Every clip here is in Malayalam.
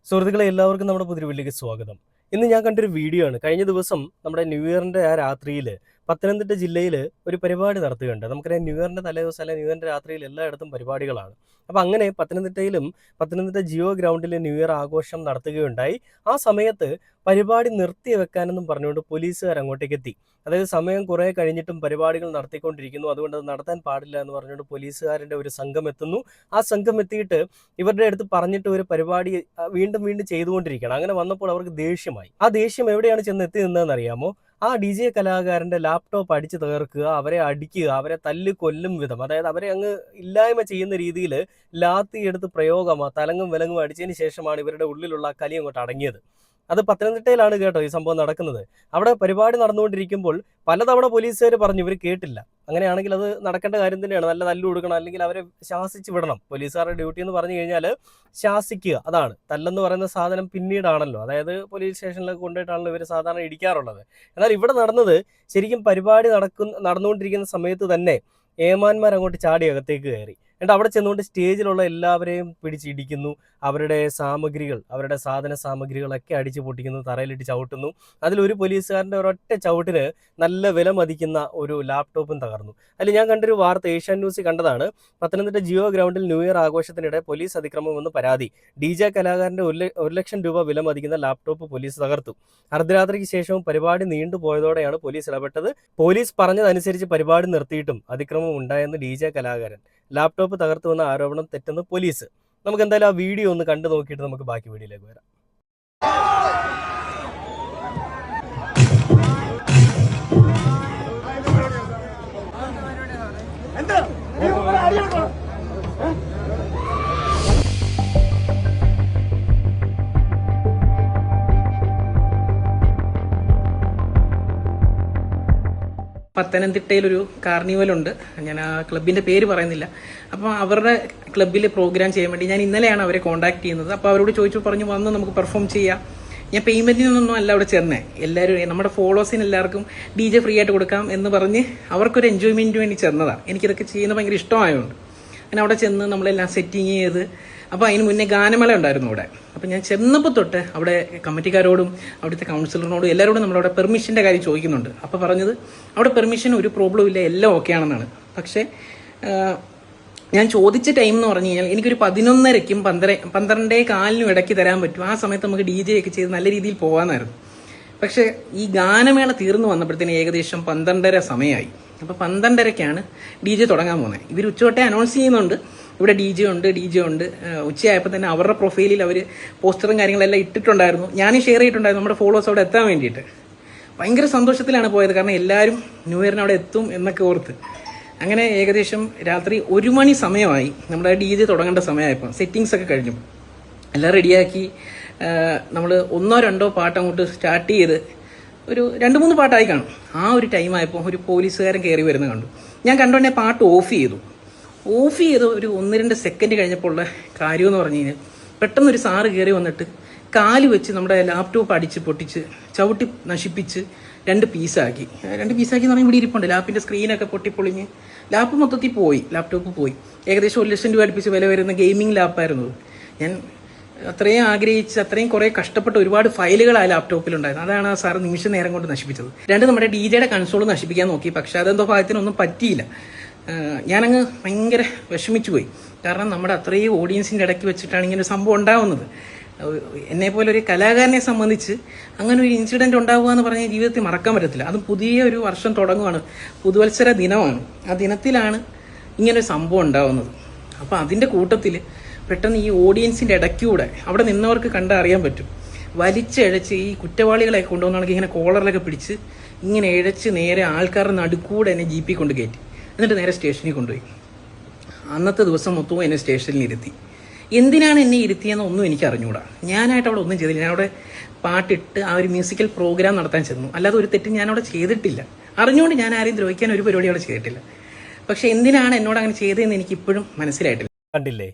സുഹൃത്തുക്കളെ എല്ലാവർക്കും നമ്മുടെ പുതിയ വീട്ടിലേക്ക് സ്വാഗതം. ഇന്ന് ഞാൻ കണ്ടൊരു വീഡിയോ ആണ്. കഴിഞ്ഞ ദിവസം നമ്മുടെ ന്യൂ ഇയറിന്റെ ആ രാത്രിയിൽ പത്തനംതിട്ട ജില്ലയിൽ ഒരു പരിപാടി നടത്തുകയുണ്ട്. നമുക്കറിയാം ന്യൂ ഇയറിന്റെ തലേദിവസം അല്ലെങ്കിൽ ന്യൂ ഇയറിന്റെ രാത്രിയിൽ എല്ലായിടത്തും പരിപാടികളാണ്. അപ്പോൾ അങ്ങനെ പത്തനംതിട്ട ജിയോ ഗ്രൗണ്ടിൽ ന്യൂ ഇയർ ആഘോഷം നടത്തുകയുണ്ടായി. ആ സമയത്ത് പരിപാടി നിർത്തി വെക്കാനെന്നും പറഞ്ഞുകൊണ്ട് പോലീസുകാർ അങ്ങോട്ടേക്ക് എത്തി. അതായത് സമയം കുറേ കഴിഞ്ഞിട്ടും പരിപാടികൾ നടത്തിക്കൊണ്ടിരിക്കുന്നു, അതുകൊണ്ട് അത് നടത്താൻ പാടില്ല എന്ന് പറഞ്ഞുകൊണ്ട് പോലീസുകാരുടെ ഒരു സംഘം എത്തുന്നു. ആ സംഘം എത്തിയിട്ട് ഇവരുടെ അടുത്ത് പറഞ്ഞിട്ട് ഒരു പരിപാടി വീണ്ടും വീണ്ടും ചെയ്തുകൊണ്ടിരിക്കുകയാണ്. അങ്ങനെ വന്നപ്പോൾ അവർക്ക് ദേഷ്യമായി. ആ ദേഷ്യം എവിടെയാണ് ചെന്ന് എത്തി നിന്നതെന്ന് അറിയാമോ? ആ ഡി ജെ കലാകാരന്റെ ലാപ്ടോപ്പ് അടിച്ചു തകർക്കുക, അവരെ അടിക്കുക, അവരെ തല്ലി കൊല്ലും വിധം, അതായത് അവരെ അങ്ങ് ഇല്ലായ്മ ചെയ്യുന്ന രീതിയിൽ ലാത്തി എടുത്ത് പ്രയോഗം തലങ്ങും വിലങ്ങും അടിച്ചതിന് ശേഷമാണ് ഇവരുടെ ഉള്ളിലുള്ള ആ കലി അങ്ങോട്ട് അടങ്ങിയത്. അത് പത്തനംതിട്ടയിലാണ് കേട്ടോ ഈ സംഭവം നടക്കുന്നത്. അവിടെ പരിപാടി നടന്നുകൊണ്ടിരിക്കുമ്പോൾ പലതവണ പോലീസുകാർ പറഞ്ഞു, ഇവർ കേട്ടില്ല. അങ്ങനെയാണെങ്കിൽ അത് നടക്കേണ്ട കാര്യം തന്നെയാണ്. നല്ല തല്ലു കൊടുക്കണം, അല്ലെങ്കിൽ അവരെ ശാസിച്ച് വിടണം. പോലീസുകാരുടെ ഡ്യൂട്ടി എന്ന് പറഞ്ഞു കഴിഞ്ഞാൽ ശാസിക്കുക, അതാണ്. തല്ലെന്ന് പറയുന്ന സാധനം പിന്നീടാണല്ലോ, അതായത് പോലീസ് സ്റ്റേഷനിലൊക്കെ കൊണ്ടുപോയിട്ടാണല്ലോ ഇവർ സാധാരണ ഇടിക്കാറുള്ളത്. എന്നാൽ ഇവിടെ നടന്നത് ശരിക്കും പരിപാടി നടന്നുകൊണ്ടിരിക്കുന്ന സമയത്ത് തന്നെ ഏമാന്മാർ അങ്ങോട്ട് ചാടി അകത്തേക്ക് കയറി. എന്നിട്ട് അവിടെ ചെന്നുകൊണ്ട് സ്റ്റേജിലുള്ള എല്ലാവരെയും പിടിച്ചിടിക്കുന്നു. അവരുടെ സാമഗ്രികൾ, അവരുടെ സാധന സാമഗ്രികളൊക്കെ അടിച്ചു പൊട്ടിക്കുന്നു, തറയിലിട്ട് ചവിട്ടുന്നു. അതിലൊരു പോലീസുകാരൻ്റെ ഒരൊറ്റ ചവിട്ടിന് നല്ല വില മതിക്കുന്ന ഒരു ലാപ്ടോപ്പും തകർന്നു. അതിൽ ഞാൻ കണ്ടൊരു വാർത്ത ഏഷ്യാൻ ന്യൂസിൽ കണ്ടതാണ്. പത്തനംതിട്ട ജിയോ ഗ്രൗണ്ടിൽ ന്യൂ ഇയർ ആഘോഷത്തിനിടെ പോലീസ് അതിക്രമമെന്ന് പരാതി. ഡി ജെ കലാകാരൻ്റെ 1 ലക്ഷം രൂപ വില മതിക്കുന്ന ലാപ്ടോപ്പ് പോലീസ് തകർത്തു. അർദ്ധരാത്രിക്ക് ശേഷവും പരിപാടി നീണ്ടുപോയതോടെയാണ് പോലീസ് ഇടപെട്ടത്. പോലീസ് പറഞ്ഞതനുസരിച്ച് പരിപാടി നിർത്തിയിട്ടും അതിക്രമം ഉണ്ടായെന്ന് ഡി ജെ കലാകാരൻ. ലാപ്ടോപ്പ് തകർത്തുവെന്ന ആരോപണം തെറ്റെന്ന് പോലീസ്. നമുക്ക് എന്തായാലും ആ വീഡിയോ ഒന്ന് കണ്ടു നോക്കിയിട്ട് നമുക്ക് ബാക്കി വീഡിയോയിലേക്ക് വരാം. പത്തനംതിട്ടയിലൊരു കാർണിവലുണ്ട്. ഞാൻ ആ ക്ലബിന്റെ പേര് പറയുന്നില്ല. അപ്പോൾ അവരുടെ ക്ലബ്ബിൽ പ്രോഗ്രാം ചെയ്യാൻ വേണ്ടി ഞാൻ ഇന്നലെയാണ് അവരെ കോൺടാക്ട് ചെയ്യുന്നത്. അപ്പോൾ അവരോട് പറഞ്ഞു വന്ന് നമുക്ക് പെർഫോം ചെയ്യാം. ഞാൻ പേയ്മെന്റിനൊന്നും അല്ല അവിടെ ചേർന്നേ. എല്ലാവരും നമ്മുടെ ഫോളോവേഴ്സിന് എല്ലാവർക്കും ഡി ജെ ഫ്രീ ആയിട്ട് കൊടുക്കാം എന്ന് പറഞ്ഞ് അവർക്കൊരു എൻജോയ്മെന്റിന് വേണ്ടി ചേർന്നതാണ്. എനിക്കിതൊക്കെ ചെയ്യുന്നത് ഭയങ്കര ഇഷ്ടമായതുകൊണ്ട് അങ്ങനെ അവിടെ ചെന്ന് നമ്മളെല്ലാം സെറ്റിങ് ചെയ്ത്. അപ്പോൾ അതിന് മുന്നേ ഗാനമേള ഉണ്ടായിരുന്നു അവിടെ. അപ്പോൾ ഞാൻ ചെന്നപ്പോൾ തൊട്ട് അവിടെ കമ്മിറ്റിക്കാരോടും അവിടുത്തെ കൗൺസിലറിനോടും എല്ലാവരോടും നമ്മളവിടെ പെർമിഷൻ്റെ കാര്യം ചോദിക്കുന്നുണ്ട്. അപ്പോൾ പറഞ്ഞത് അവിടെ പെർമിഷൻ ഒരു പ്രോബ്ലം ഇല്ല, എല്ലാം ഓക്കെ ആണെന്നാണ്. പക്ഷേ ഞാൻ ചോദിച്ച ടൈം എന്ന് പറഞ്ഞു കഴിഞ്ഞാൽ എനിക്കൊരു 11:30-ക്കും 12:15 ഇടയ്ക്ക് തരാൻ പറ്റും. ആ സമയത്ത് നമുക്ക് ഡി ജെ ഒക്കെ ചെയ്ത് നല്ല രീതിയിൽ പോകാമെന്നായിരുന്നു. പക്ഷേ ഈ ഗാനമേള തീർന്നു വന്നപ്പോഴത്തേന് ഏകദേശം 12:30 സമയമായി. അപ്പോൾ 12:30-ക്കാണ് ഡി ജെ തുടങ്ങാൻ പോകുന്നത്. ഇവർ ഉച്ചവട്ടെ അനൗൺസ് ചെയ്യുന്നുണ്ട് ഇവിടെ ഡി ജെ ഉണ്ട്. ഉച്ചയായപ്പോൾ തന്നെ അവരുടെ പ്രൊഫൈലിൽ അവർ പോസ്റ്ററും കാര്യങ്ങളെല്ലാം ഇട്ടിട്ടുണ്ടായിരുന്നു. ഞാനും ഷെയർ ചെയ്തിട്ടുണ്ടായിരുന്നു നമ്മുടെ ഫോളോവേഴ്സ് അവിടെ എത്താൻ വേണ്ടിയിട്ട്. ഭയങ്കര സന്തോഷത്തിലാണ് പോയത്, കാരണം എല്ലാവരും ന്യൂ ഇയറിന് അവിടെ എത്തും എന്നൊക്കെ ഓർത്ത്. അങ്ങനെ ഏകദേശം രാത്രി 1 മണി സമയമായി. നമ്മുടെ ഡി ജെ തുടങ്ങേണ്ട സമയമായപ്പോൾ സെറ്റിങ്സ് ഒക്കെ കഴിഞ്ഞു എല്ലാം റെഡിയാക്കി. നമ്മൾ 1-2 പാട്ട് അങ്ങോട്ട് സ്റ്റാർട്ട് ചെയ്ത് ഒരു 2-3 പാട്ടായി കാണും. ആ ഒരു ടൈമായപ്പോൾ ഒരു പോലീസുകാരൻ കയറി വരുന്നത് കണ്ടു. ഞാൻ കണ്ടുകൊണ്ടേ പാട്ട് ഓഫ് ചെയ്തു ഒരു 1-2 സെക്കൻഡ് കഴിഞ്ഞപ്പോൾ കാര്യമെന്ന് പറഞ്ഞു കഴിഞ്ഞാൽ പെട്ടെന്നൊരു സാറ് കയറി വന്നിട്ട് കാല് വെച്ച് നമ്മുടെ ലാപ്ടോപ്പ് അടിച്ച് പൊട്ടിച്ച് ചവിട്ടി നശിപ്പിച്ച് 2 പീസാക്കി എന്ന് പറഞ്ഞാൽ ഇവിടെ ഇരിപ്പുണ്ട്. ലാപ്പിൻ്റെ സ്ക്രീനൊക്കെ പൊട്ടിപ്പൊളിഞ്ഞ് ലാപ്പ് മൊത്തത്തിൽ പോയി. ലാപ്ടോപ്പ് പോയി. ഏകദേശം 1 ലക്ഷം രൂപ അടുപ്പിച്ച് വില വരുന്ന ഗെയിമിംഗ് ലാപ്പായിരുന്നു. ഞാൻ അത്രയും ആഗ്രഹിച്ച് അത്രയും കുറേ കഷ്ടപ്പെട്ട് ഒരുപാട് ഫയലുകൾ ആ ലാപ്ടോപ്പിലുണ്ടായിരുന്നു. അതാണ് ആ സാറ് നിമിഷ നേരം കൊണ്ട് നശിപ്പിച്ചത്. 2 നമ്മുടെ ഡി ജെയുടെ കൺസോൾ നശിപ്പിക്കാൻ നോക്കി. പക്ഷെ അതെന്തോ ഭാഗത്തിനൊന്നും പറ്റിയില്ല. ഞാനങ്ങ് ഭയങ്കര വിഷമിച്ചു പോയി. കാരണം നമ്മുടെ അത്രയും ഓഡിയൻസിൻ്റെ ഇടയ്ക്ക് വെച്ചിട്ടാണ് ഇങ്ങനെ ഒരു സംഭവം ഉണ്ടാവുന്നത്. എന്നെപ്പോലെ ഒരു കലാകാരനെ സംബന്ധിച്ച് അങ്ങനെ ഒരു ഇൻസിഡൻറ്റ് ഉണ്ടാവുക എന്ന് പറഞ്ഞാൽ ജീവിതത്തിൽ മറക്കാൻ പറ്റത്തില്ല. അതും പുതിയ ഒരു വർഷം തുടങ്ങുകയാണ്, പുതുവത്സര ദിനമാണ്. ആ ദിനത്തിലാണ് ഇങ്ങനൊരു സംഭവം ഉണ്ടാവുന്നത്. അപ്പോൾ അതിൻ്റെ കൂട്ടത്തിൽ പെട്ടെന്ന് ഈ ഓഡിയൻസിൻ്റെ ഇടയ്ക്കൂടെ അവിടെ നിന്നവർക്ക് കണ്ടറിയാൻ പറ്റും. വലിച്ചഴച്ച് ഈ കുറ്റവാളികളെ കൊണ്ടുവന്നാണെങ്കിൽ ഇങ്ങനെ കോളറിലൊക്കെ പിടിച്ച് ഇങ്ങനെ ഇഴച്ച് നേരെ ആൾക്കാരുടെ നടുക്കൂടെ എന്നെ ജീപ്പിൽ കൊണ്ട് കയറ്റി. എന്നിട്ട് നേരെ സ്റ്റേഷനിൽ കൊണ്ടുപോയി. അന്നത്തെ ദിവസം മൊത്തവും എന്നെ സ്റ്റേഷനിൽ ഇരുത്തി. എന്തിനാണ് എന്നെ ഇരുത്തിയെന്ന് ഒന്നും എനിക്ക് അറിഞ്ഞുകൂടാ. ഞാനായിട്ട് അവിടെ ഒന്നും ചെയ്തില്ല. ഞാൻ അവിടെ പാട്ടിട്ട് ആ ഒരു മ്യൂസിക്കൽ പ്രോഗ്രാം നടത്താൻ ചെന്നു. അല്ലാതെ ഒരു തെറ്റും ഞാൻ അവിടെ ചെയ്തിട്ടില്ല. അറിഞ്ഞുകൊണ്ട് ഞാൻ ആരെയും ദ്രോഹിക്കാൻ ഒരു പരിപാടി അവിടെ ചെയ്തിട്ടില്ല. പക്ഷെ എന്തിനാണ് എന്നോട് അങ്ങനെ ചെയ്തതെന്ന് എനിക്ക് ഇപ്പോഴും മനസ്സിലായിട്ടില്ല. കണ്ടില്ലേ,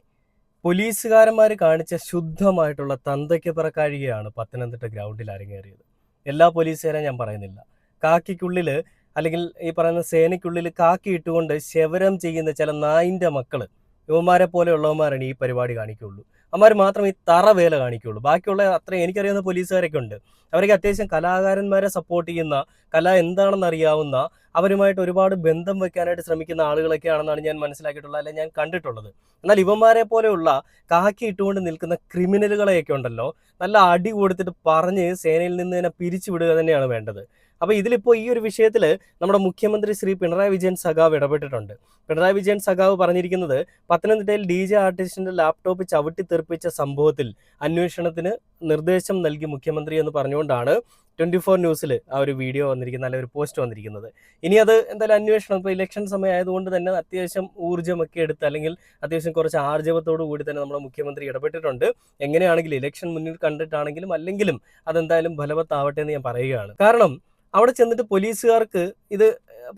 പോലീസുകാരന്മാർ കാണിച്ച ശുദ്ധമായിട്ടുള്ള തന്തയ്ക്ക് പിറക്കാഴികയാണ് പത്തനംതിട്ട ഗ്രൗണ്ടിൽ അരങ്ങേറിയത്. എല്ലാ പോലീസുകാരെയും ഞാൻ പറയുന്നില്ല. കാക്കിക്കുള്ളിൽ അല്ലെങ്കിൽ ഈ പറയുന്ന സേനയ്ക്കുള്ളിൽ കാക്കി ഇട്ടുകൊണ്ട് ശവരം ചെയ്യുന്ന ചില നായിൻ്റെ മക്കൾ യുവമാരെ പോലെയുള്ളവന്മാരാണ് ഈ പരിപാടി കാണിക്കുകയുള്ളൂ. അവന്മാർ മാത്രം ഈ തറ വേല കാണിക്കുകയുള്ളൂ. ബാക്കിയുള്ള അത്രയും എനിക്കറിയാവുന്ന പോലീസുകാരൊക്കെ ഉണ്ട്. അവരൊക്കെ അത്യാവശ്യം കലാകാരന്മാരെ സപ്പോർട്ട് ചെയ്യുന്ന, കല എന്താണെന്ന് അറിയാവുന്ന, അവരുമായിട്ട് ഒരുപാട് ബന്ധം വെക്കാനായിട്ട് ശ്രമിക്കുന്ന ആളുകളൊക്കെയാണെന്നാണ് ഞാൻ മനസ്സിലാക്കിയിട്ടുള്ളത്, അല്ലെങ്കിൽ ഞാൻ കണ്ടിട്ടുള്ളത്. എന്നാൽ ഇവന്മാരെ പോലെയുള്ള കാക്കി ഇട്ടുകൊണ്ട് നിൽക്കുന്ന ക്രിമിനലുകളെയൊക്കെ ഉണ്ടല്ലോ, നല്ല അടി കൊടുത്തിട്ട് പറഞ്ഞ് സേനയിൽ നിന്ന് തന്നെ പിരിച്ചു വിടുക തന്നെയാണ് വേണ്ടത്. അപ്പോൾ ഇതിലിപ്പോൾ ഈ ഒരു വിഷയത്തിൽ നമ്മുടെ മുഖ്യമന്ത്രി ശ്രീ പിണറായി വിജയൻ സഖാവ് ഇടപെട്ടിട്ടുണ്ട്. പിണറായി വിജയൻ സഖാവ് പറഞ്ഞിരിക്കുന്നത്, പത്തനംതിട്ടയിൽ DJ ആർട്ടിസ്റ്റിന്റെ ലാപ്ടോപ്പ് ചവിട്ടി തെറിപ്പിച്ച സംഭവത്തിൽ അന്വേഷണത്തിന് നിർദ്ദേശം നൽകി മുഖ്യമന്ത്രി എന്ന് പറഞ്ഞുകൊണ്ടാണ് 24 ന്യൂസിൽ ആ ഒരു വീഡിയോ വന്നിരിക്കുന്നത്, അല്ലെങ്കിൽ ഒരു പോസ്റ്റ് വന്നിരിക്കുന്നത്. ഇനി അത് എന്തായാലും അന്വേഷണം, ഇപ്പോൾ ഇലക്ഷൻ സമയം ആയതുകൊണ്ട് തന്നെ അത്യാവശ്യം ഊർജ്ജമൊക്കെ എടുത്ത്, അല്ലെങ്കിൽ അത്യാവശ്യം കുറച്ച് ആർജവത്തോടു കൂടി തന്നെ നമ്മുടെ മുഖ്യമന്ത്രി ഇടപെട്ടിട്ടുണ്ട്. എങ്ങനെയാണെങ്കിലും ഇലക്ഷൻ മുന്നിൽ കണ്ടിട്ടാണെങ്കിലും അല്ലെങ്കിലും അതെന്തായാലും ഫലവത്താവട്ടെ എന്ന് ഞാൻ പറയുകയാണ്. കാരണം അവിടെ ചെന്നിട്ട്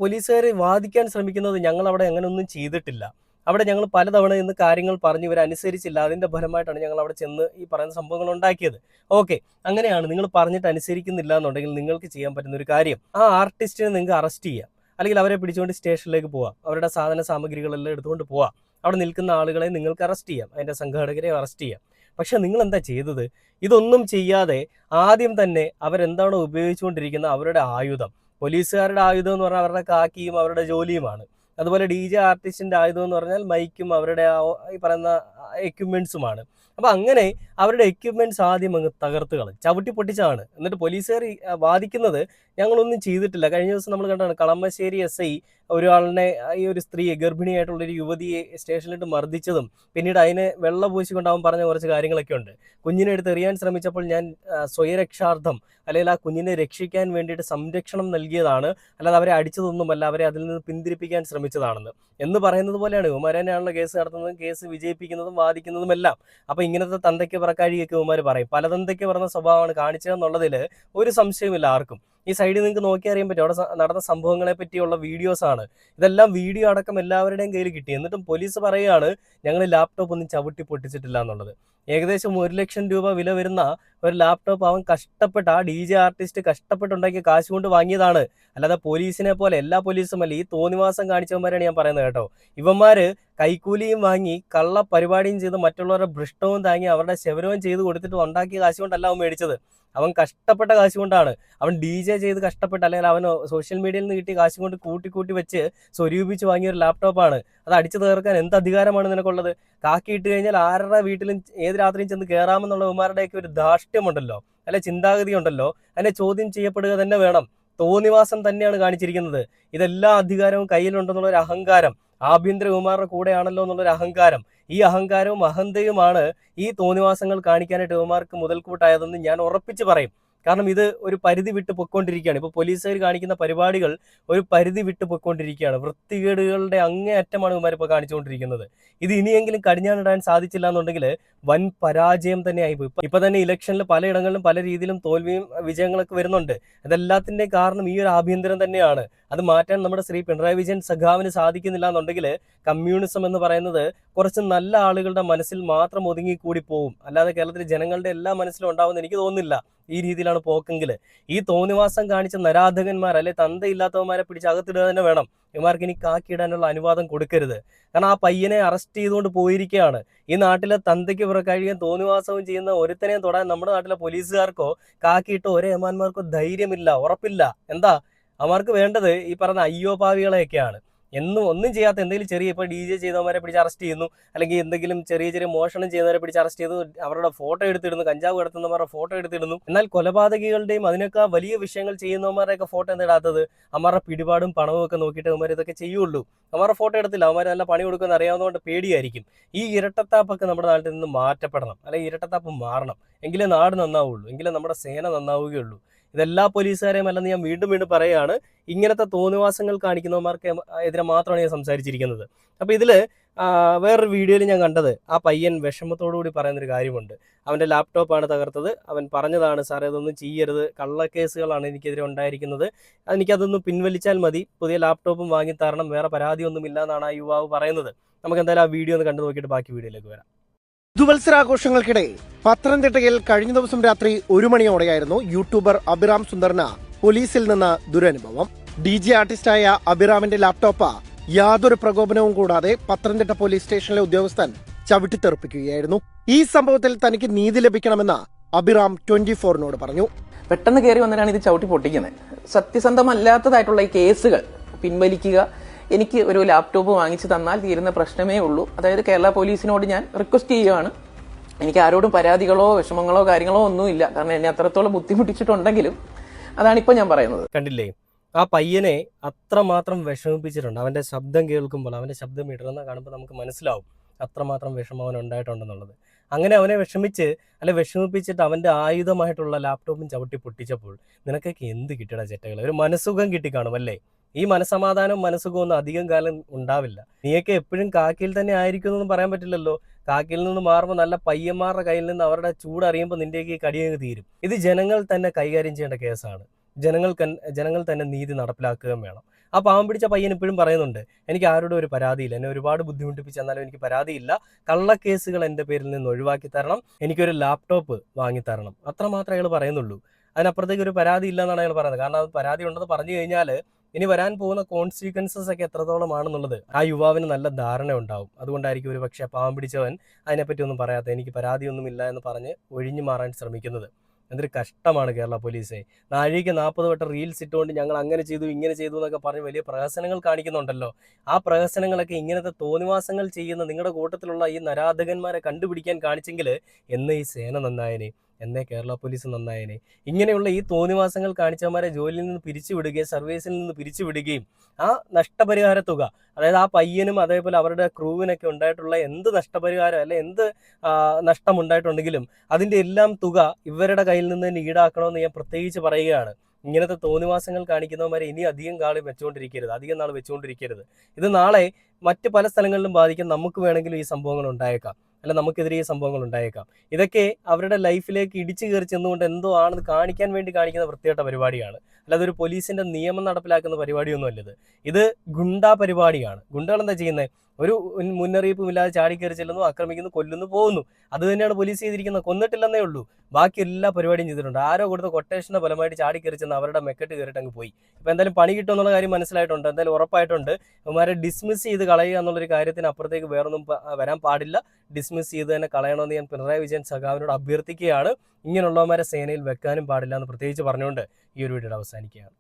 പോലീസുകാർ വാദിക്കാൻ ശ്രമിക്കുന്നത്, ഞങ്ങൾ അവിടെ അങ്ങനെയൊന്നും ചെയ്തിട്ടില്ല, അവിടെ ഞങ്ങൾ പലതവണ ഇന്ന് കാര്യങ്ങൾ പറഞ്ഞ് ഇവരനുസരിച്ചില്ല, അതിൻ്റെ ഫലമായിട്ടാണ് ഞങ്ങൾ അവിടെ ചെന്ന് ഈ പറയുന്ന സംഭവങ്ങൾ ഉണ്ടാക്കിയത്. ഓക്കെ, അങ്ങനെയാണ് നിങ്ങൾ പറഞ്ഞിട്ട് അനുസരിക്കുന്നില്ല എന്നുണ്ടെങ്കിൽ നിങ്ങൾക്ക് ചെയ്യാൻ പറ്റുന്ന ഒരു കാര്യം, ആ ആർട്ടിസ്റ്റിനെ നിങ്ങൾക്ക് അറസ്റ്റ് ചെയ്യാം, അല്ലെങ്കിൽ അവരെ പിടിച്ചുകൊണ്ട് സ്റ്റേഷനിലേക്ക് പോവാം, അവരുടെ സാധന സാമഗ്രികളെല്ലാം എടുത്തുകൊണ്ട് പോവാം, അവിടെ നിൽക്കുന്ന ആളുകളെ നിങ്ങൾക്ക് അറസ്റ്റ് ചെയ്യാം, അതിൻ്റെ സംഘാടകരെ അറസ്റ്റ് ചെയ്യാം. പക്ഷെ നിങ്ങൾ എന്താ ചെയ്തത്? ഇതൊന്നും ചെയ്യാതെ ആദ്യം തന്നെ അവരെന്താണോ ഉപയോഗിച്ചുകൊണ്ടിരിക്കുന്ന അവരുടെ ആയുധം, പോലീസുകാരുടെ ആയുധം എന്ന് പറഞ്ഞാൽ അവരുടെ കാക്കിയും അവരുടെ ജോലിയുമാണ്. അതുപോലെ DJ ആർട്ടിസ്റ്റിന്റെ ആയുധം എന്ന് പറഞ്ഞാൽ മൈക്കും അവരുടെ ഈ പറയുന്ന എക്യുപ്മെന്റ്സുമാണ്. അപ്പോൾ അങ്ങനെ അവരുടെ എക്യുപ്മെന്റ്സ് ആദ്യം അങ്ങ് തകർത്ത് കളഞ്ഞു, ചവിട്ടി പൊട്ടിച്ചാണ്. എന്നിട്ട് പോലീസുകാർ വാദിക്കുന്നത് ഞങ്ങളൊന്നും ചെയ്തിട്ടില്ല. കഴിഞ്ഞ ദിവസം നമ്മൾ കണ്ടാണ് കളമശ്ശേരി SI ഒരാളിനെ, ഈ ഒരു സ്ത്രീയെ, ഗർഭിണിയായിട്ടുള്ളൊരു യുവതിയെ സ്റ്റേഷനിലിട്ട് മർദ്ദിച്ചതും പിന്നീട് അതിനെ വെള്ള പൂശിക്കൊണ്ടാവും പറഞ്ഞ കുറച്ച് കാര്യങ്ങളൊക്കെ ഉണ്ട്. കുഞ്ഞിനെ എടുത്ത് എറിയാൻ ശ്രമിച്ചപ്പോൾ ഞാൻ സ്വയരക്ഷാർത്ഥം, അല്ലെങ്കിൽ ആ കുഞ്ഞിനെ രക്ഷിക്കാൻ വേണ്ടിയിട്ട് സംരക്ഷണം നൽകിയതാണ്, അല്ലാതെ അവരെ അടിച്ചതൊന്നുമല്ല, അവരെ അതിൽ നിന്ന് പിന്തിരിപ്പിക്കാൻ ശ്രമിച്ചതാണെന്ന് എന്ന് പറയുന്നത് പോലെയാണ് ഇവന്മാർ തന്നെയാണല്ലോ കേസ് നടത്തുന്നതും കേസ് വിജയിപ്പിക്കുന്നതും വാദിക്കുന്നതും എല്ലാം. അപ്പോൾ ഇങ്ങനത്തെ തന്തയ്ക്ക് പറക്കാഴിയൊക്കെ ഇവന്മാർ പറയും. പല തന്തയ്ക്ക് പറഞ്ഞ സ്വഭാവമാണ് കാണിച്ചതെന്നുള്ളതിൽ ഒരു സംശയമില്ല ആർക്കും. ഈ സൈഡിൽ നിങ്ങൾക്ക് നോക്കി അറിയാൻ പറ്റും, അവിടെ നടന്ന സംഭവങ്ങളെ പറ്റിയുള്ള വീഡിയോസാണ് ഇതെല്ലാം. വീഡിയോ അടക്കം എല്ലാവരുടെയും കയ്യിൽ കിട്ടി. എന്നിട്ടും പോലീസ് പറയുകയാണ് ഞങ്ങൾ ലാപ്ടോപ്പ് ഒന്നും ചവിട്ടി പൊട്ടിച്ചിട്ടില്ല എന്നുള്ളത്. ഏകദേശം 1 ലക്ഷം രൂപ വില വരുന്ന ഒരു ലാപ്ടോപ്പ് അവൻ കഷ്ടപ്പെട്ട, ആ DJ ആർട്ടിസ്റ്റ് കഷ്ടപ്പെട്ടുണ്ടാക്കിയ കാശ് കൊണ്ട് വാങ്ങിയതാണ്, അല്ലാതെ പോലീസിനെ പോലെ എല്ലാ പോലീസും അല്ല. ഈ തോന്നിവാസം കാണിച്ചവന്മാരാണ് ഞാൻ പറയുന്നത് കേട്ടോ. ഇവന്മാര് കൈക്കൂലിയും വാങ്ങി കള്ള പരിപാടിയും ചെയ്ത് മറ്റുള്ളവരുടെ ഭ്രഷ്ടവും താങ്ങി അവരുടെ ശവരവും ചെയ്ത് കൊടുത്തിട്ട് ഉണ്ടാക്കിയ കാശ് കൊണ്ടല്ല അവൻ മേടിച്ചത്. അവൻ കഷ്ടപ്പെട്ട കാശ് കൊണ്ടാണ്. അവൻ DJ ചെയ്ത് കഷ്ടപ്പെട്ട്, അല്ലെങ്കിൽ അവൻ സോഷ്യൽ മീഡിയയിൽ നിന്ന് കിട്ടിയ കാശ് കൊണ്ട് കൂട്ടി വെച്ച് സ്വരൂപിച്ച് വാങ്ങിയ ഒരു ലാപ്ടോപ്പാണ്. അത് അടിച്ചു തീർക്കാൻ എന്ത് അധികാരമാണ് നിനക്കുള്ളത്? കാക്കി ഇട്ട് കഴിഞ്ഞാൽ ആരുടെ വീട്ടിലും ഏത് രാത്രിയും ചെന്ന് കയറാമെന്നുള്ള ഇവന്മാരുടെയൊക്കെ ഒരു ധാർഷ്ട്യമുണ്ടല്ലോ, അല്ലെ ചിന്താഗതി ഉണ്ടല്ലോ, അതിനെ ചോദ്യം ചെയ്യപ്പെടുക തന്നെ വേണം. തോന്നിവാസം തന്നെയാണ് കാണിച്ചിരിക്കുന്നത്. ഇതെല്ലാ അധികാരവും കയ്യിലുണ്ടെന്നുള്ള ഒരു അഹങ്കാരം, ആഭ്യന്തരകുമാരുടെ കൂടെയാണല്ലോ എന്നുള്ളൊരു അഹങ്കാരം. ഈ അഹങ്കാരവും അഹന്തയുമാണ് ഈ തോന്നിവാസങ്ങൾ കാണിക്കാനായിട്ട് ഇവന്മാർക്ക് മുതൽക്കൂട്ടായതെന്ന് ഞാൻ ഉറപ്പിച്ച് പറയും. കാരണം ഇത് ഒരു പരിധി വിട്ട് പൊയ്ക്കൊണ്ടിരിക്കുകയാണ്. ഇപ്പോൾ പോലീസുകാർ കാണിക്കുന്ന പരിപാടികൾ ഒരു പരിധി വിട്ട് പൊയ്ക്കൊണ്ടിരിക്കുകയാണ്. വൃത്തികേടുകളുടെ അങ്ങേയറ്റമാണ് ഇവന്മാർ ഇപ്പോൾ കാണിച്ചുകൊണ്ടിരിക്കുന്നത്. ഇത് ഇനിയെങ്കിലും കടിഞ്ഞാണിടാൻ സാധിച്ചില്ല എന്നുണ്ടെങ്കിൽ വൻ പരാജയം തന്നെയായിപ്പോയി. ഇപ്പൊ തന്നെ ഇലക്ഷനിൽ പലയിടങ്ങളിലും പല രീതിയിലും തോൽവിയും വിജയങ്ങളൊക്കെ വരുന്നുണ്ട്. അതെല്ലാത്തിൻ്റെ കാരണം ഈ ഒരു ആഭ്യന്തരം തന്നെയാണ്. അത് മാറ്റാൻ നമ്മുടെ ശ്രീ പിണറായി വിജയൻ സഖാവിന് സാധിക്കുന്നില്ല എന്നുണ്ടെങ്കിൽ കമ്മ്യൂണിസം എന്ന് പറയുന്നത് കുറച്ച് നല്ല ആളുകളുടെ മനസ്സിൽ മാത്രം ഒതുങ്ങിക്കൂടി പോകും, അല്ലാതെ കേരളത്തിലെ ജനങ്ങളുടെ എല്ലാ മനസ്സിലും ഉണ്ടാവുമെന്ന് എനിക്ക് തോന്നുന്നില്ല. ഈ രീതിയിലാണ് പോക്കെങ്കിൽ ഈ തോന്നിവാസം കാണിച്ച നരാധകന്മാർ, അല്ലെ തന്തയില്ലാത്തവന്മാരെ പിടിച്ച് അകത്തിടുക തന്നെ വേണം. ഇവന്മാർക്ക് ഇനി കാക്കിയിടാനുള്ള അനുവാദം കൊടുക്കരുത്. കാരണം ആ പയ്യനെ അറസ്റ്റ് ചെയ്തുകൊണ്ട് പോയിരിക്കുകയാണ്. ഈ നാട്ടിലെ തന്തയ്ക്ക് പുറക്കഴിയാൻ തോന്നിവാസവും ചെയ്യുന്ന ഒരുത്തനെയും തൊടാൻ നമ്മുടെ നാട്ടിലെ പോലീസുകാർക്കോ കാക്കിയിട്ടോ ഒരേ അമ്മാന്മാർക്കോ ധൈര്യമില്ല, ഉറപ്പില്ല. എന്താ അവർക്ക് വേണ്ടത്? ഈ പറഞ്ഞ അയ്യോ പാവികളെയൊക്കെയാണ്. ഒന്നും ചെയ്യാത്ത എന്തെങ്കിലും ചെറിയ, ഇപ്പോൾ DJ ചെയ്തവന്മാരെ പിടിച്ച് അറസ്റ്റ് ചെയ്യുന്നു, അല്ലെങ്കിൽ എന്തെങ്കിലും ചെറിയ മോഷണം ചെയ്യുന്നവരെ പിടിച്ച് അറസ്റ്റ് ചെയ്തു, അവരുടെ ഫോട്ടോ എടുത്തിടുന്നു, കഞ്ചാവ് കിടത്തുന്നവരുടെ ഫോട്ടോ എടുത്തിടുന്നു. എന്നാൽ കൊലപാതകികളുടെയും അതിനൊക്കെ വലിയ വിഷയങ്ങൾ ചെയ്യുന്നവന്മാരുടെയൊക്കെ ഫോട്ടോ എന്തിടാത്തത്? അവന്മാരുടെ പിടിപാടും പണവും ഒക്കെ നോക്കിയിട്ട് അവന്മാർ ഇതൊക്കെ ചെയ്യുള്ളൂ. അവന്മാരുടെ ഫോട്ടോ എടുത്തില്ല, അവന്മാർ നല്ല പണി കൊടുക്കുമെന്ന് അറിയാവുന്നതുകൊണ്ട് പേടിയായിരിക്കും. ഈ ഇരട്ടത്താപ്പൊക്കെ നമ്മുടെ നാട്ടിൽ നിന്ന് മാറ്റപ്പെടണം, അല്ലെങ്കിൽ ഇരട്ടത്താപ്പ് മാറണം. എങ്കിലേ നാട് നന്നാവുള്ളൂ, എങ്കിലേ നമ്മുടെ സേന നന്നാവുകയുള്ളൂ. ഇതെല്ലാ പോലീസുകാരെയും അല്ലെന്ന് ഞാൻ വീണ്ടും പറയുകയാണ്. ഇങ്ങനത്തെ തോന്നിവാസങ്ങൾ കാണിക്കുന്നവന്മാർക്ക് എതിരെ മാത്രമാണ് ഞാൻ സംസാരിച്ചിരിക്കുന്നത്. അപ്പോൾ ഇതിൽ വേറൊരു വീഡിയോയിൽ ഞാൻ കണ്ടത്, ആ പയ്യൻ വിഷമത്തോടുകൂടി പറയുന്നൊരു കാര്യമുണ്ട്. അവൻ്റെ ലാപ്ടോപ്പാണ് തകർത്തത്. അവൻ പറഞ്ഞതാണ്, സാറേ ഇതൊന്നും ചെയ്യരുത്, കള്ളക്കേസുകളാണ് എനിക്കെതിരെ ഉണ്ടായിരിക്കുന്നത്, എനിക്കതൊന്നും പിൻവലിച്ചാൽ മതി, പുതിയ ലാപ്ടോപ്പും വാങ്ങിത്തരണം, വേറെ പരാതിയൊന്നുമില്ല എന്നാണ് ആ യുവാവ് പറയുന്നത്. നമുക്ക് എന്തായാലും ആ വീഡിയോ ഒന്ന് കണ്ടു നോക്കിയിട്ട് ബാക്കി വീഡിയോയിലേക്ക് വരാം. പുതുവത്സരാഘോഷങ്ങൾക്കിടെ പത്തനംതിട്ടയിൽ കഴിഞ്ഞ ദിവസം രാത്രി 1 മണിയോടെയായിരുന്നു യൂട്യൂബർ അഭിറാം സുന്ദറിന് പോലീസിൽ നിന്ന് ദുരനുഭവം. DJ ആർട്ടിസ്റ്റായ അഭിറാമിന്റെ ലാപ്ടോപ്പ് യാതൊരു പ്രകോപനവും കൂടാതെ പത്തനംതിട്ട പോലീസ് സ്റ്റേഷനിലെ ഉദ്യോഗസ്ഥൻ ചവിട്ടിത്തെറിപ്പിക്കുകയായിരുന്നു. ഈ സംഭവത്തിൽ തനിക്ക് നീതി ലഭിക്കണമെന്ന് അഭിറാം 24-നോട് പറഞ്ഞു. പെട്ടെന്ന് കയറി വന്നിട്ടാണ് ഇത് ചവിട്ടി പൊട്ടിക്കുന്നത്. സത്യസന്ധമല്ലാത്തതായിട്ടുള്ള ഈ കേസുകൾ പിൻവലിക്കുക. എനിക്ക് ഒരു ലാപ്ടോപ്പ് വാങ്ങിച്ചു തന്നാൽ തീരുന്ന പ്രശ്നമേ ഉള്ളൂ. അതായത് കേരള പോലീസിനോട് ഞാൻ റിക്വസ്റ്റ് ചെയ്യുകയാണ്. എനിക്ക് ആരോടും പരാതികളോ വിഷമങ്ങളോ കാര്യങ്ങളോ ഒന്നുമില്ല. കാരണം എന്നെ അത്രത്തോളം ബുദ്ധിമുട്ടിച്ചിട്ടുണ്ടെങ്കിലും അതാണിപ്പോൾ ഞാൻ പറയുന്നത്. കണ്ടില്ലേ, ആ പയ്യനെ അത്രമാത്രം വിഷമിപ്പിച്ചിട്ടുണ്ട്. അവൻ്റെ ശബ്ദം കേൾക്കുമ്പോൾ, അവൻ്റെ ശബ്ദം ഇടർന്ന കാണുമ്പോൾ നമുക്ക് മനസ്സിലാവും അത്രമാത്രം വിഷമം അവൻ ഉണ്ടായിട്ടുണ്ടെന്നുള്ളത്. അങ്ങനെ അവനെ വിഷമിപ്പിച്ചിട്ട് അവൻ്റെ ആയുധമായിട്ടുള്ള ലാപ്ടോപ്പും ചവിട്ടി പൊട്ടിച്ചപ്പോൾ നിനക്കൊക്കെ എന്ത് കിട്ടിയടാ ചെറ്റകൾ? ഒരു മനസ്സുഖം കിട്ടിക്കാണും അല്ലേ? ഈ മനസമാധാനവും മനസ്സുഖവും ഒന്നും അധികം കാലം ഉണ്ടാവില്ല. നീയൊക്കെ എപ്പോഴും കാക്കിയിൽ തന്നെ ആയിരിക്കും എന്നൊന്നും പറയാൻ പറ്റില്ലല്ലോ. കാക്കിയിൽ നിന്ന് മാറുമ്പോൾ നല്ല പയ്യന്മാരുടെ കയ്യിൽ നിന്ന് അവരുടെ ചൂടറിയുമ്പോൾ നിന്റെയൊക്കെ കടിയങ്ങ് തീരും. ഇത് ജനങ്ങൾ തന്നെ കൈകാര്യം ചെയ്യേണ്ട കേസാണ്. ജനങ്ങൾ തന്നെ നീതി നടപ്പിലാക്കുകയും വേണം. ആ പാവം പിടിച്ച പയ്യൻ ഇപ്പോഴും പറയുന്നുണ്ട്, എനിക്ക് ആരോടും ഒരു പരാതിയില്ല, എന്നെ ഒരുപാട് ബുദ്ധിമുട്ടിപ്പിച്ചെന്നാലും എനിക്ക് പരാതിയില്ല, കള്ളക്കേസുകൾ എൻ്റെ പേരിൽ നിന്ന് ഒഴിവാക്കി തരണം, എനിക്കൊരു ലാപ്ടോപ്പ് വാങ്ങിത്തരണം, അത്രമാത്രമേ അയാൾ പറയുന്നുള്ളൂ. അതിനപ്പുറത്തേക്ക് ഒരു പരാതി ഇല്ല എന്നാണ് അയാൾ പറയുന്നത്. കാരണം അത് പരാതി ഉണ്ടെന്ന് പറഞ്ഞു കഴിഞ്ഞാൽ ഇനി വരാൻ പോകുന്ന കോൺസിക്വൻസസ് ഒക്കെ എത്രത്തോളമാണെന്നുള്ളത് ആ യുവാവിന് നല്ല ധാരണ ഉണ്ടാവും. അതുകൊണ്ടായിരിക്കും ഒരു പക്ഷേ പാവം പിടിച്ചവൻ അതിനെപ്പറ്റി ഒന്നും പറയാത്ത, എനിക്ക് പരാതിയൊന്നുമില്ല എന്ന് പറഞ്ഞ് ഒഴിഞ്ഞു മാറാൻ ശ്രമിക്കുന്നത്. എന്തൊരു കഷ്ടമാണ് കേരള പോലീസെ. നാഴിക 40 വട്ടം റീൽസ് ഇട്ടുകൊണ്ട് ഞങ്ങൾ അങ്ങനെ ചെയ്തു ഇങ്ങനെ ചെയ്തു എന്നൊക്കെ പറഞ്ഞ് വലിയ പ്രഹസനങ്ങൾ കാണിക്കുന്നുണ്ടല്ലോ. ആ പ്രഹസനങ്ങളൊക്കെ ഇങ്ങനത്തെ തോന്നിവാസങ്ങൾ ചെയ്യുന്ന നിങ്ങളുടെ കൂട്ടത്തിലുള്ള ഈ നരാധകന്മാരെ കണ്ടുപിടിക്കാൻ കാണിച്ചെങ്കിൽ എന്നേ ഈ സേന നന്നായനെ, എന്നേ കേരള പോലീസ് നന്നായനെ. ഇങ്ങനെയുള്ള ഈ തോന്നിവാസങ്ങൾ കാണിച്ചവന്മാരെ ജോലിയിൽ നിന്ന് പിരിച്ചുവിടുകയും സർവീസിൽ നിന്ന് പിരിച്ചുവിടുകയും ആ നഷ്ടപരിഹാര തുക, അതായത് ആ പയ്യനും അതേപോലെ അവരുടെ ക്രൂവിനൊക്കെ ഉണ്ടായിട്ടുള്ള എന്ത് നഷ്ടപരിഹാരം അല്ലെ എന്ത് നഷ്ടമുണ്ടായിട്ടുണ്ടെങ്കിലും അതിൻ്റെ എല്ലാം തുക ഇവരുടെ കയ്യിൽ നിന്ന് തന്നെ ഈടാക്കണമെന്ന് ഞാൻ പ്രത്യേകിച്ച് പറയുകയാണ്. ഇങ്ങനത്തെ തോന്നിവാസങ്ങൾ കാണിക്കുന്നവന്മാരെ ഇനി അധികം നാൾ വെച്ചുകൊണ്ടിരിക്കരുത്. ഇത് നാളെ മറ്റ് പല സ്ഥലങ്ങളിലും ബാധിക്കാൻ നമുക്ക് വേണമെങ്കിലും ഈ സംഭവങ്ങൾ ഉണ്ടായേക്കാം, അല്ല നമുക്കെതിരെ ഈ സംഭവങ്ങൾ ഉണ്ടായേക്കാം. ഇതൊക്കെ അവരുടെ ലൈഫിലേക്ക് ഇടിച്ചു കയറി ചെന്നുകൊണ്ട് എന്തോ ആണെന്ന് കാണിക്കാൻ വേണ്ടി കാണിക്കുന്ന വൃത്തികെട്ട പരിപാടിയാണ്. അല്ലാതെ ഒരു പോലീസിന്റെ നിയമം നടപ്പിലാക്കുന്ന പരിപാടിയൊന്നും അല്ലത്. ഇത് ഗുണ്ടാ പരിപാടിയാണ്. ഗുണ്ടകൾ എന്താ ചെയ്യുന്നത്? ഒരു മുന്നറിയിപ്പും ഇല്ലാതെ ചാടിക്കയറി ചെല്ലുന്നു, ആക്രമിക്കുന്നു, കൊല്ലുന്നു, പോകുന്നു. അത് തന്നെയാണ് പോലീസ് ചെയ്തിരിക്കുന്നത്. കൊന്നിട്ടില്ലെന്നേ ഉള്ളൂ, ബാക്കി എല്ലാ പരിപാടിയും ചെയ്തിട്ടുണ്ട്. ആരോ കൊടുത്ത കൊട്ടേഷന്റെ ഫലമായിട്ട് ചാടിക്കയറി ചെന്ന് അവരുടെ മെക്കെട്ട് കയറിയിട്ട് അങ്ങ് പോയി. ഇപ്പം എന്തായാലും പണി കിട്ടും എന്നുള്ള കാര്യം മനസ്സിലായിട്ടുണ്ട്. എന്തായാലും ഉറപ്പായിട്ടുണ്ട് അവന്മാരെ ഡിസ്മിസ് ചെയ്ത് കളയുക എന്നുള്ളൊരു കാര്യത്തിന് അപ്പുറത്തേക്ക് വേറൊന്നും വരാൻ പാടില്ല. ഡിസ്മിസ് ചെയ്ത് തന്നെ കളയണമെന്ന് ഞാൻ പിണറായി വിജയൻ സഖാവിനോട് അഭ്യർത്ഥിക്കുകയാണ്. ഇങ്ങനെയുള്ളവന്മാരെ സേനയിൽ വെക്കാനും പാടില്ല എന്ന് പ്രത്യേകിച്ച് പറഞ്ഞുകൊണ്ട് ഈ ഒരു വീഡിയോ അവസാനിക്കുകയാണ്.